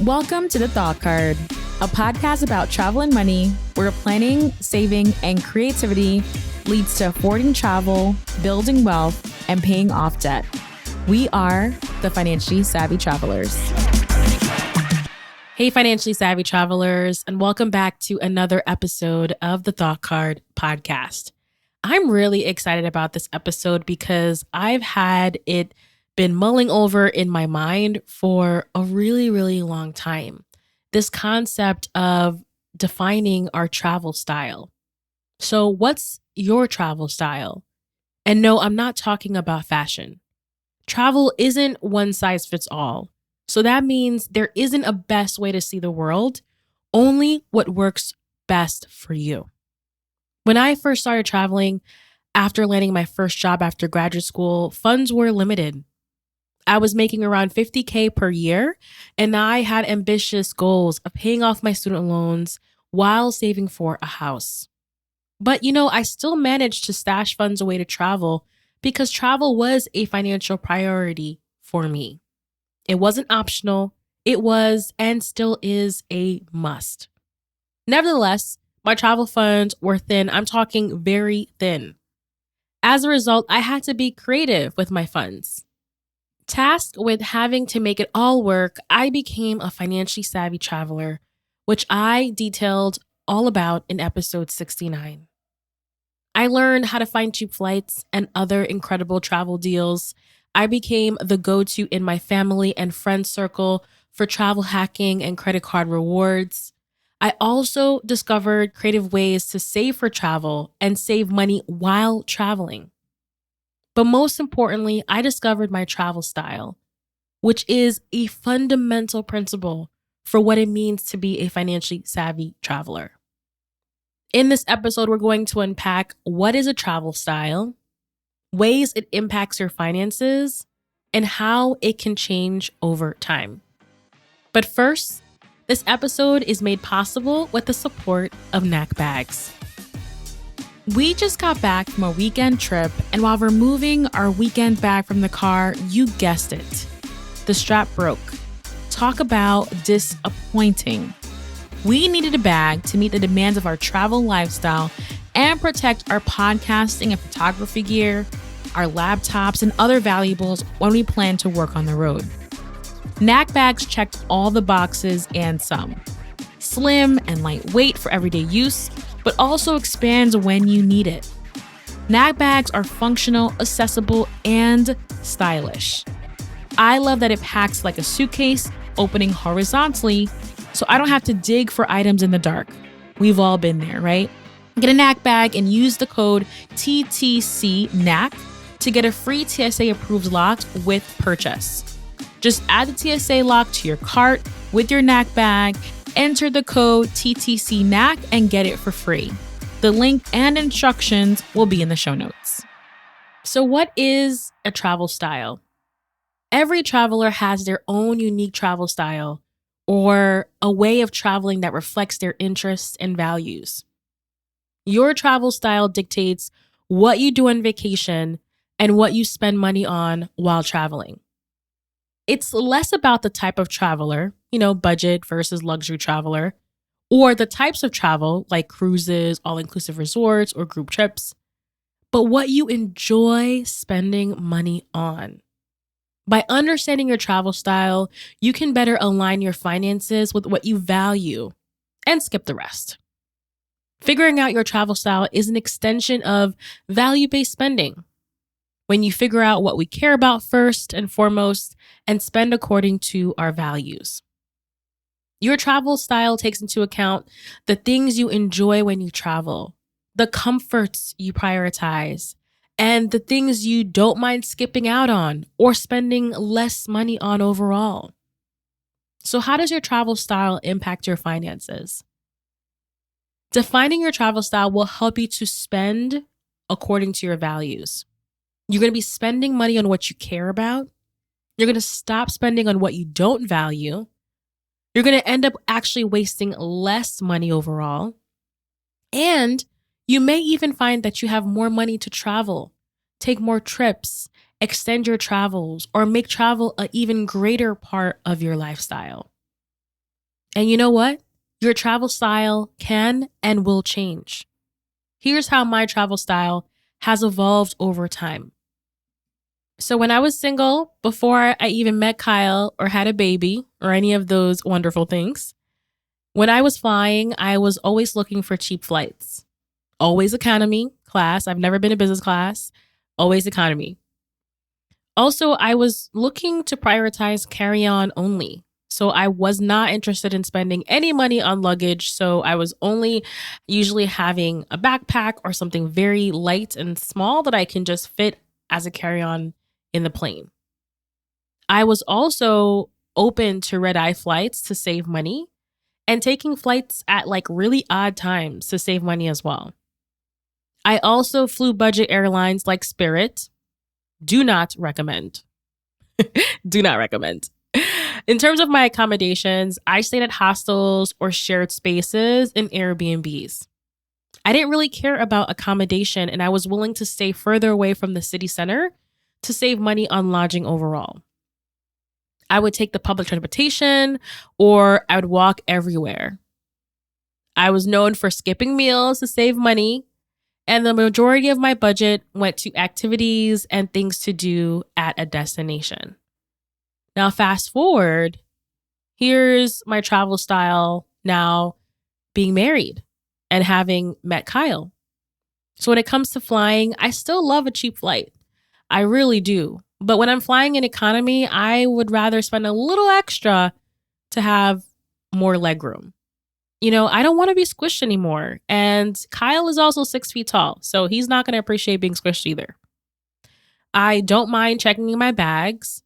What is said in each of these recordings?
Welcome to The Thought Card, a podcast about travel and money, where planning, saving, and creativity leads to affording travel, building wealth, and paying off debt. We are the Financially Savvy Travelers. Hey, Financially Savvy Travelers, and welcome back to another episode of the Thought Card podcast. I'm really excited about this episode because I've had it been mulling over in my mind for a really long time. This concept of defining our travel style. So what's your travel style? And no, I'm not talking about fashion. Travel isn't one size fits all. So that means there isn't a best way to see the world, only what works best for you. When I first started traveling after landing my first job after graduate school, funds were limited. I was making around $50,000 per year, and I had ambitious goals of paying off my student loans while saving for a house. But I still managed to stash funds away to travel because travel was a financial priority for me. It wasn't optional. It was and still is a must. Nevertheless, my travel funds were thin. I'm talking very thin. As a result, I had to be creative with my funds. Tasked with having to make it all work, I became a financially savvy traveler, which I detailed all about in episode 69. I learned how to find cheap flights and other incredible travel deals. I became the go-to in my family and friend circle for travel hacking and credit card rewards. I also discovered creative ways to save for travel and save money while traveling. But most importantly, I discovered my travel style, which is a fundamental principle for what it means to be a financially savvy traveler. In this episode, we're going to unpack what is a travel style, ways it impacts your finances, and how it can change over time. But first, this episode is made possible with the support of Knack Bags. We just got back from a weekend trip, and while removing our weekend bag from the car, you guessed it, the strap broke. Talk about disappointing. We needed a bag to meet the demands of our travel lifestyle and protect our podcasting and photography gear, our laptops, and other valuables when we plan to work on the road. Knack Bags checked all the boxes and some. Slim and lightweight for everyday use, but also expands when you need it. Knack Bags are functional, accessible, and stylish. I love that it packs like a suitcase, opening horizontally, so I don't have to dig for items in the dark. We've all been there, right? Get a Knack Bag and use the code TTCKNACK to get a free TSA-approved lock with purchase. Just add the TSA lock to your cart with your Knack Bag, enter the code TTCKNACK, and get it for free. The link and instructions will be in the show notes. So what is a travel style? Every traveler has their own unique travel style or a way of traveling that reflects their interests and values. Your travel style dictates what you do on vacation and what you spend money on while traveling. It's less about the type of traveler, budget versus luxury traveler, or the types of travel like cruises, all-inclusive resorts, or group trips, but what you enjoy spending money on. By understanding your travel style, you can better align your finances with what you value and skip the rest. Figuring out your travel style is an extension of value-based spending. When you figure out what we care about first and foremost and spend according to our values. Your travel style takes into account the things you enjoy when you travel, the comforts you prioritize, and the things you don't mind skipping out on or spending less money on overall. So how does your travel style impact your finances? Defining your travel style will help you to spend according to your values. You're going to be spending money on what you care about. You're going to stop spending on what you don't value. You're going to end up actually wasting less money overall. And you may even find that you have more money to travel, take more trips, extend your travels, or make travel an even greater part of your lifestyle. And you know what? Your travel style can and will change. Here's how my travel style has evolved over time. So when I was single, before I even met Kyle or had a baby or any of those wonderful things, when I was flying, I was always looking for cheap flights. Always economy class. I've never been in business class. Always economy. Also, I was looking to prioritize carry-on only. So I was not interested in spending any money on luggage. So I was only usually having a backpack or something very light and small that I can just fit as a carry-on in the plane. I was also open to red-eye flights to save money and taking flights at like really odd times to save money as well. I also flew budget airlines like Spirit. Do not recommend. Do not recommend. In terms of my accommodations, I stayed at hostels or shared spaces in Airbnbs. I didn't really care about accommodation, and I was willing to stay further away from the city center to save money on lodging overall. I would take the public transportation or I would walk everywhere. I was known for skipping meals to save money, and the majority of my budget went to activities and things to do at a destination. Now, fast forward, here's my travel style now being married and having met Kyle. So when it comes to flying, I still love a cheap flight. I really do. But when I'm flying in economy, I would rather spend a little extra to have more legroom. You know, I don't want to be squished anymore. And Kyle is also 6 feet tall, so he's not going to appreciate being squished either. I don't mind checking in my bags.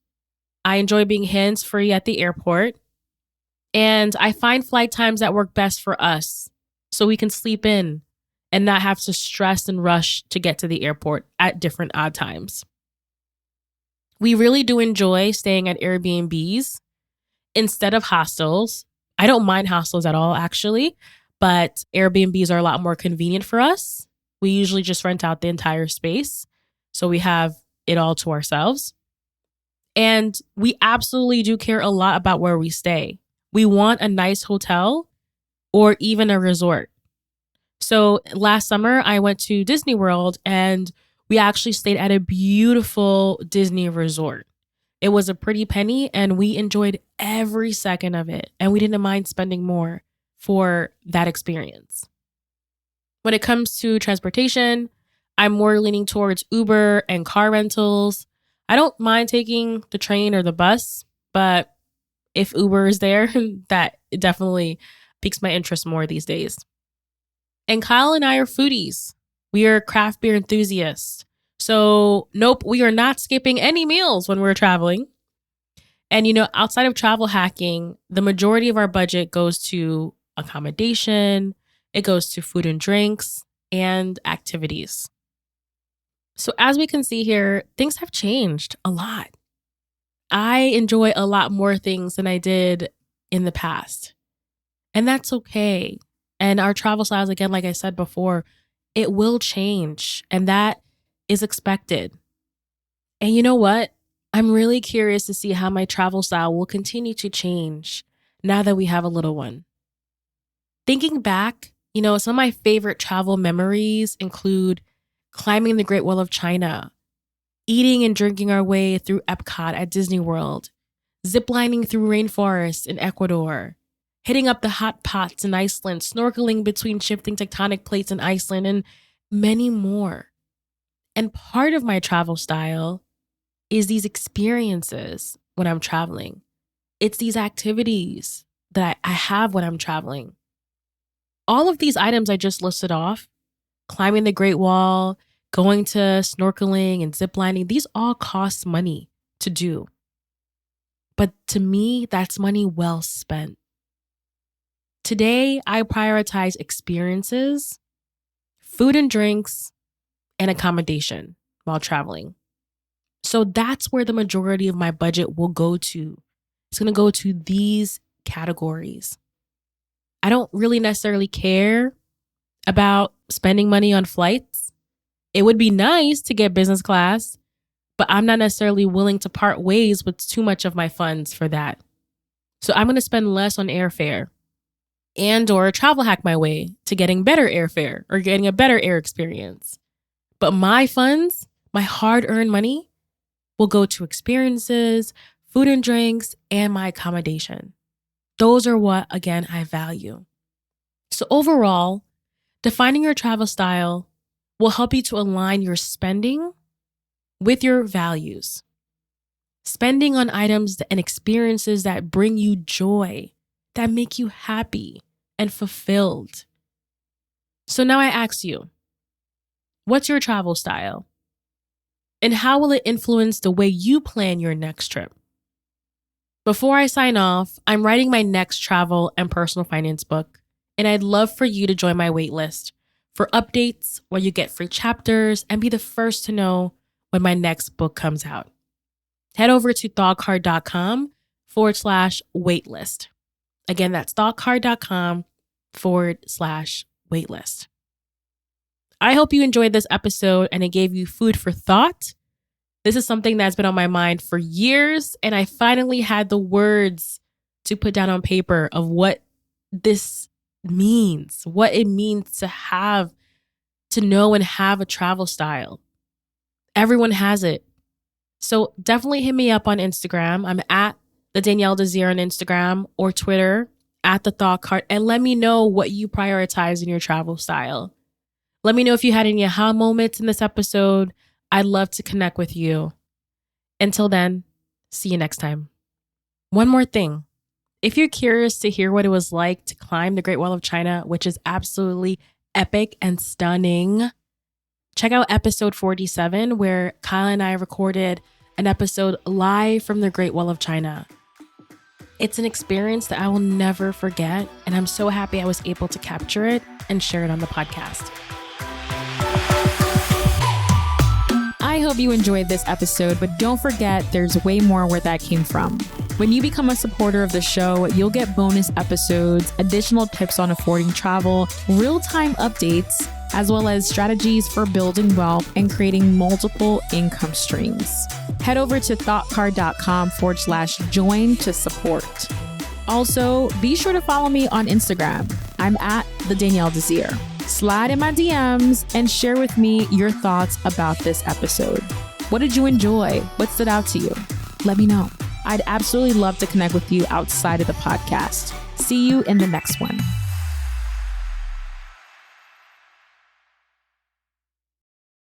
I enjoy being hands-free at the airport. And I find flight times that work best for us so we can sleep in and not have to stress and rush to get to the airport at different odd times. We really do enjoy staying at Airbnbs instead of hostels. I don't mind hostels at all, actually, but Airbnbs are a lot more convenient for us. We usually just rent out the entire space, so we have it all to ourselves. And we absolutely do care a lot about where we stay. We want a nice hotel or even a resort. So last summer, I went to Disney World and we actually stayed at a beautiful Disney resort. It was a pretty penny and we enjoyed every second of it. And we didn't mind spending more for that experience. When it comes to transportation, I'm more leaning towards Uber and car rentals. I don't mind taking the train or the bus, but if Uber is there, that definitely piques my interest more these days. And Kyle and I are foodies. We are craft beer enthusiasts. So, nope, we are not skipping any meals when we're traveling. And, you know, outside of travel hacking, the majority of our budget goes to accommodation, it goes to food and drinks, and activities. So as we can see here, things have changed a lot. I enjoy a lot more things than I did in the past. And that's okay. And our travel styles, again, like I said before, it will change. And that is expected. And you know what? I'm really curious to see how my travel style will continue to change now that we have a little one. Thinking back, you know, some of my favorite travel memories include climbing the Great Wall of China, eating and drinking our way through Epcot at Disney World, ziplining through rainforests in Ecuador, hitting up the hot pots in Iceland, snorkeling between shifting tectonic plates in Iceland, and many more. And part of my travel style is these experiences when I'm traveling. It's these activities that I have when I'm traveling. All of these items I just listed off, climbing the Great Wall, going to snorkeling and ziplining, these all cost money to do. But to me, that's money well spent. Today, I prioritize experiences, food and drinks, and accommodation while traveling. So that's where the majority of my budget will go to. It's going to go to these categories. I don't really necessarily care about spending money on flights. It would be nice to get business class, but I'm not necessarily willing to part ways with too much of my funds for that. So I'm going to spend less on airfare and or travel hack my way to getting better airfare or getting a better air experience. But my funds, my hard-earned money, will go to experiences, food and drinks, and my accommodation. Those are what, again, I value. So overall, defining your travel style will help you to align your spending with your values. Spending on items and experiences that bring you joy, that make you happy and fulfilled. So now I ask you, what's your travel style? And how will it influence the way you plan your next trip? Before I sign off, I'm writing my next travel and personal finance book, and I'd love for you to join my waitlist for updates where you get free chapters and be the first to know when my next book comes out. Head over to thoughtcard.com/waitlist. Again, that's thoughtcard.com/waitlist. I hope you enjoyed this episode and it gave you food for thought. This is something that's been on my mind for years, and I finally had the words to put down on paper of what this means, what it means to know and have a travel style. Everyone has it. So definitely hit me up on Instagram. I'm at the Danielle Desir on Instagram or Twitter at the Thought Card, and let me know what you prioritize in your travel style. Let me know if you had any aha moments in this episode. I'd love to connect with you. Until then, see you next time. One more thing. If you're curious to hear what it was like to climb the Great Wall of China, which is absolutely epic and stunning, check out episode 47, where Kyle and I recorded an episode live from the Great Wall of China. It's an experience that I will never forget, and I'm so happy I was able to capture it and share it on the podcast. I hope you enjoyed this episode, but don't forget there's way more where that came from. When you become a supporter of the show, you'll get bonus episodes, additional tips on affording travel, real-time updates, as well as strategies for building wealth and creating multiple income streams. Head over to thoughtcard.com/join to support. Also, be sure to follow me on Instagram. I'm at the Danielle Desir. Slide in my DMs and share with me your thoughts about this episode. What did you enjoy? What stood out to you? Let me know. I'd absolutely love to connect with you outside of the podcast. See you in the next one.